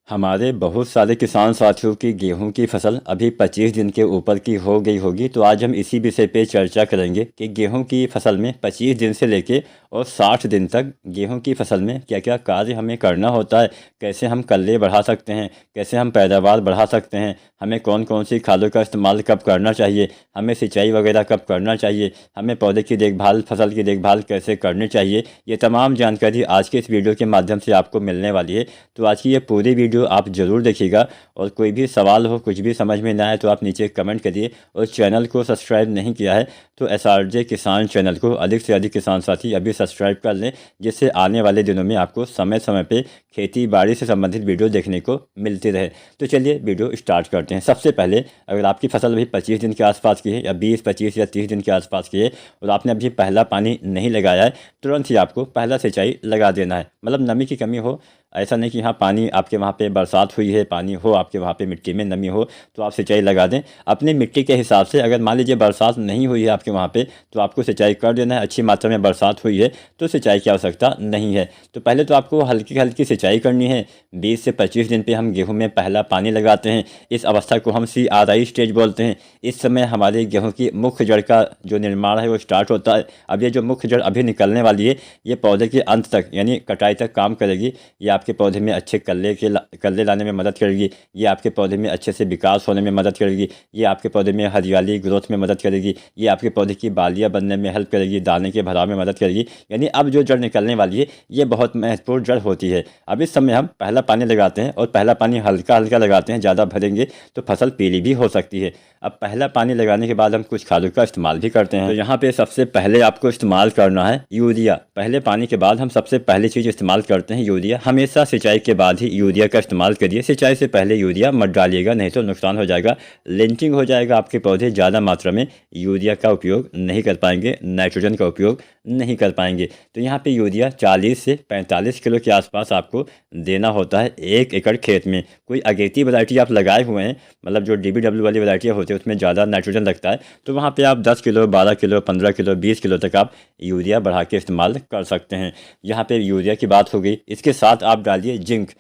हमारे बहुत सारे किसान साथियों की गेहूं की फसल अभी 25 दिन के ऊपर की हो गई होगी। तो आज हम इसी विषय पे चर्चा करेंगे कि गेहूं की फसल में 25 दिन से लेके और 60 दिन तक गेहूं की फसल में क्या क्या कार्य हमें करना होता है, कैसे हम कल्ले बढ़ा सकते हैं, कैसे हम पैदावार बढ़ा सकते हैं, हमें कौन कौन सी खादों का इस्तेमाल कब करना चाहिए, हमें सिंचाई वगैरह कब करना चाहिए, हमें पौधे की देखभाल, फसल की देखभाल कैसे करनी चाहिए। ये तमाम जानकारी आज के इस वीडियो के माध्यम से आपको मिलने वाली है। तो आज की ये पूरी वीडियो आप ज़रूर देखिएगा और कोई भी सवाल हो, कुछ भी समझ में ना आए तो आप नीचे कमेंट करिए। और चैनल को सब्सक्राइब नहीं किया है तो SRJ किसान चैनल को अधिक से अधिक किसान साथी अभी सब्सक्राइब कर लें, जिससे आने वाले दिनों में आपको समय समय पे खेती बाड़ी से संबंधित वीडियो देखने को मिलती रहे। तो चलिए वीडियो स्टार्ट करते हैं। सबसे पहले अगर आपकी फसल अभी 25 दिन के आसपास की है या 20, 25 या 30 दिन के आसपास की है और आपने अभी पहला पानी नहीं लगाया है, तुरंत ही आपको पहला सिंचाई लगा देना है। मतलब नमी की कमी हो, ऐसा नहीं कि हाँ पानी आपके वहाँ पे बरसात हुई है, पानी हो आपके वहाँ पे, मिट्टी में नमी हो तो आप सिंचाई लगा दें अपनी मिट्टी के हिसाब से। अगर मान लीजिए बरसात नहीं हुई है आपके वहाँ पे तो आपको सिंचाई कर देना है। अच्छी मात्रा में बरसात हुई है तो सिंचाई की आवश्यकता नहीं है। तो पहले तो आपको हल्की हल्की सिंचाई करनी है। 20 से 25 दिन पे हम गेहूँ में पहला पानी लगाते हैं। इस अवस्था को हम CRI स्टेज बोलते हैं। इस समय हमारे गेहूँ की मुख्य जड़ का जो निर्माण है वो स्टार्ट होता है। अब ये जो मुख्य जड़ अभी निकलने वाली है ये पौधे के अंत तक यानी कटाई तक काम करेगी। ये आपके पौधे में अच्छे कल्ले लाने में मदद करेगी। ये आपके पौधे में अच्छे से विकास होने में मदद करेगी। ये आपके पौधे में हरियाली ग्रोथ में मदद करेगी। ये आपके पौधे की बालियाँ बनने में हेल्प करेगी, दाने के भराव में मदद करेगी। यानी अब जो जड़ निकलने वाली है ये बहुत महत्वपूर्ण जड़ होती है। अब इस समय हम पहला पानी लगाते हैं और पहला पानी हल्का हल्का लगाते हैं। ज़्यादा भरेंगे तो फसल पीली भी हो सकती है। अब पहला पानी लगाने के बाद हम कुछ खादों का इस्तेमाल भी करते हैं। तो यहाँ पे सबसे पहले आपको इस्तेमाल करना है यूरिया। पहले पानी के बाद हम सबसे पहली चीज़ इस्तेमाल करते हैं यूरिया। हमेशा सिंचाई के बाद ही यूरिया का इस्तेमाल करिए। सिंचाई से पहले यूरिया मत डालिएगा, नहीं तो नुकसान हो जाएगा, लिंचिंग हो जाएगा। आपके पौधे ज़्यादा मात्रा में यूरिया का उपयोग नहीं कर पाएंगे, नाइट्रोजन का उपयोग नहीं कर पाएंगे। तो यहाँ पे यूरिया 40 से 45 किलो के आसपास आपको देना होता है 1 एकड़ खेत में। कोई अगेती वैरायटी आप लगाए हुए हैं, मतलब जो DBW वाली वैरायटियाँ होती है उसमें ज़्यादा नाइट्रोजन लगता है, तो वहाँ पे आप 10 किलो, 12 किलो, 15 किलो, 20 किलो तक आप यूरिया बढ़ा के इस्तेमाल कर सकते हैं। यहाँ पे यूरिया की बात हो गई। इसके साथ आप डालिए जिंक।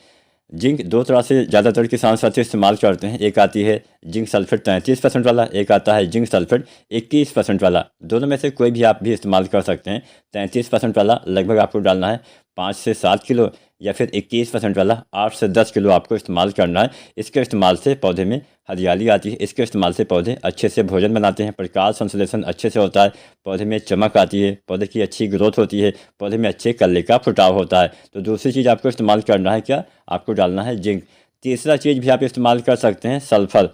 जिंक दो तरह से ज़्यादातर किसान साथी इस्तेमाल करते हैं। एक आती है जिंक सल्फेट 33% वाला, एक आता है जिंक सल्फेट 21% वाला। दोनों में से कोई भी आप भी इस्तेमाल कर सकते हैं। 33% वाला लगभग आपको डालना है 5 से 7 किलो, या फिर 21% वाला 8 से 10 किलो आपको इस्तेमाल करना है। इसके इस्तेमाल से पौधे में हरियाली आती है। इसके इस्तेमाल से पौधे अच्छे से भोजन बनाते हैं, प्रकाश संश्लेषण अच्छे से होता है, पौधे में चमक आती है, पौधे की अच्छी ग्रोथ होती है, पौधे में अच्छे कल्ले का फुटाव होता है। तो दूसरी चीज़ आपको इस्तेमाल करना है क्या, आपको डालना है जिंक। तीसरा चीज़ भी आप इस्तेमाल कर सकते हैं सल्फर।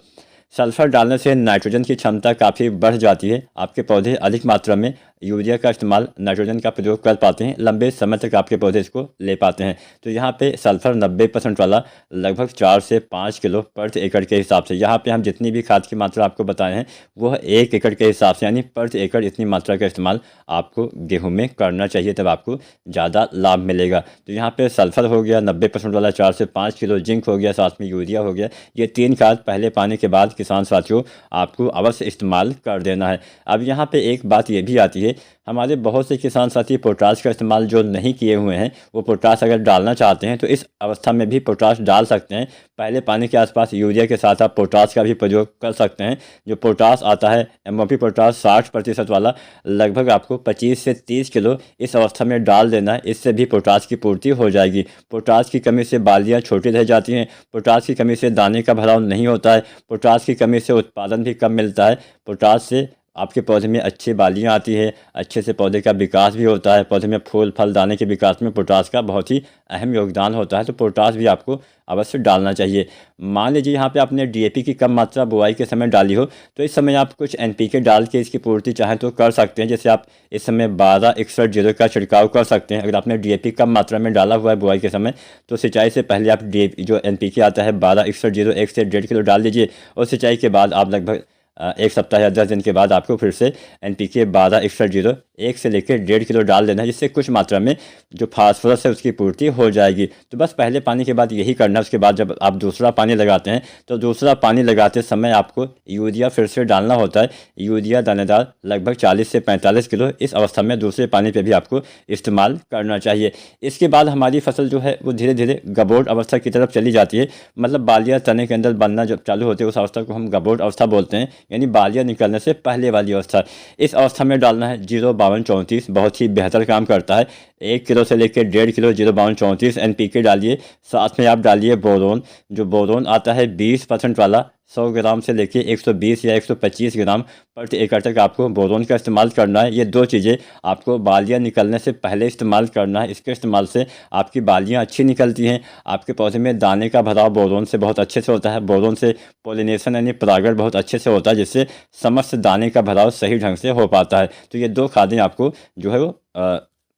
सल्फर डालने से नाइट्रोजन की क्षमता काफ़ी बढ़ जाती है। आपके पौधे अधिक मात्रा में यूरिया का इस्तेमाल, नाइट्रोजन का प्रयोग कर पाते हैं, लंबे समय तक आपके पौधे इसको ले पाते हैं। तो यहाँ पे सल्फर 90% वाला लगभग 4 से 5 किलो प्रति एकड़ के हिसाब से, यहाँ पे हम जितनी भी खाद की मात्रा आपको बताए हैं वह 1 एकड़ के हिसाब से यानी प्रति एकड़ इतनी मात्रा का इस्तेमाल आपको गेहूँ में करना चाहिए, तब आपको ज़्यादा लाभ मिलेगा। तो यहाँ पे सल्फर हो गया 90% वाला 4 से 5 किलो, जिंक हो गया, साथ में यूरिया हो गया। ये 3 खाद पहले पानी के बाद किसान साथियों आपको अवश्य इस्तेमाल कर देना है। अब यहाँ पे एक बात ये भी आती है, हमारे बहुत से किसान साथी पोटाश का इस्तेमाल जो नहीं किए हुए हैं वो पोटाश अगर डालना चाहते हैं तो इस अवस्था में भी पोटाश डाल सकते हैं। पहले पानी के आसपास यूरिया के साथ आप पोटाश का भी प्रयोग कर सकते हैं। जो पोटाश आता है MOP पोटाश 60% वाला, लगभग आपको 25 से 30 किलो इस अवस्था में डाल देना है। इससे भी पोटाश की पूर्ति हो जाएगी। पोटाश की कमी से बालियाँ छोटी रह जाती हैं, पोटाश की कमी से दाने का भराव नहीं होता है, पोटाश की कमी से उत्पादन भी कम मिलता है। पोटाश से आपके पौधे में अच्छी बालियाँ आती है, अच्छे से पौधे का विकास भी होता है, पौधे में फूल फल दाने के विकास में पोटाश का बहुत ही अहम योगदान होता है। तो पोटाश भी आपको अवश्य डालना चाहिए। मान लीजिए यहाँ पे आपने DAP की कम मात्रा बुआई के समय डाली हो तो इस समय आप कुछ NPK डाल के इसकी पूर्ति चाहें तो कर सकते हैं। जैसे आप इस समय 12-61-0 का छिड़काव कर सकते हैं। अगर आपने DAP कम मात्रा में डाला हुआ है बुआई के समय तो सिंचाई से पहले आप DAP जो NPK आता है 12-61-0 1 से 1.5 किलो डाल दीजिए और सिंचाई के बाद आप लगभग 1 सप्ताह या 10 दिन के बाद आपको फिर से NPK 12/61 1 से लेकर 1.5 किलो डाल देना है, जिससे कुछ मात्रा में जो फास्फोरस है उसकी पूर्ति हो जाएगी। तो बस पहले पानी के बाद यही करना है। उसके बाद जब आप दूसरा पानी लगाते हैं तो दूसरा पानी लगाते समय आपको यूरिया फिर से डालना होता है। यूरिया दानेदार लगभग 40 से 45 किलो इस अवस्था में दूसरे पानी पे भी आपको इस्तेमाल करना चाहिए। इसके बाद हमारी फसल जो है वो धीरे धीरे गबोट अवस्था की तरफ चली जाती है। मतलब बालियाँ तने के अंदर बनना जब चालू होती है उस अवस्था को हम गबोट अवस्था बोलते हैं, यानी बालियाँ निकलने से पहले वाली अवस्था। इस अवस्था में डालना है 05234, बहुत ही बेहतर काम करता है। 1 किलो से लेकर 1.5 किलो 05234 NPK डालिए। साथ में आप डालिए बोरोन। जो बोरोन आता है 20% वाला, 100 ग्राम से लेके 120 या 125 ग्राम प्रति एकड़ तक आपको बोरोन का इस्तेमाल करना है। ये 2 चीज़ें आपको बालियाँ निकलने से पहले इस्तेमाल करना है। इसके इस्तेमाल से आपकी बालियाँ अच्छी निकलती हैं। आपके पौधे में दाने का भराव बोरोन से बहुत अच्छे से होता है। बोरोन से पोलिनेशन यानी परागण बहुत अच्छे से होता है, जिससे समस्त दाने का भराव सही ढंग से हो पाता है। तो ये 2 खादें आपको जो है वो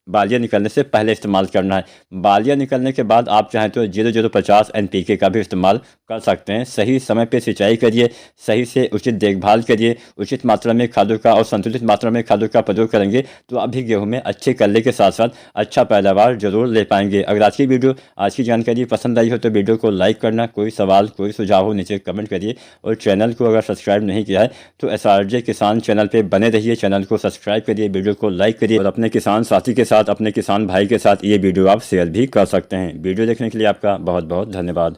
बालियाँ निकलने से पहले इस्तेमाल करना है। बालियाँ निकलने के बाद आप चाहें तो 0050 NPK का भी इस्तेमाल कर सकते हैं। सही समय पे सिंचाई करिए, सही से उचित देखभाल करिए, उचित मात्रा में खादों का और संतुलित मात्रा में खादों का प्रयोग करेंगे तो आप भी गेहूं में अच्छे कल्ले के साथ साथ अच्छा पैदावार जरूर ले पाएंगे। अगर आज की जानकारी पसंद आई हो तो वीडियो को लाइक करना। कोई सवाल कोई सुझाव हो नीचे कमेंट करिए, और चैनल को अगर सब्सक्राइब नहीं किया है तो SRJ किसान चैनल पर बने रहिए। चैनल को सब्सक्राइब करिए, वीडियो को लाइक करिए, और अपने किसान साथी के साथ, अपने किसान भाई के साथ ये वीडियो आप शेयर भी कर सकते हैं। वीडियो देखने के लिए आपका बहुत बहुत धन्यवाद।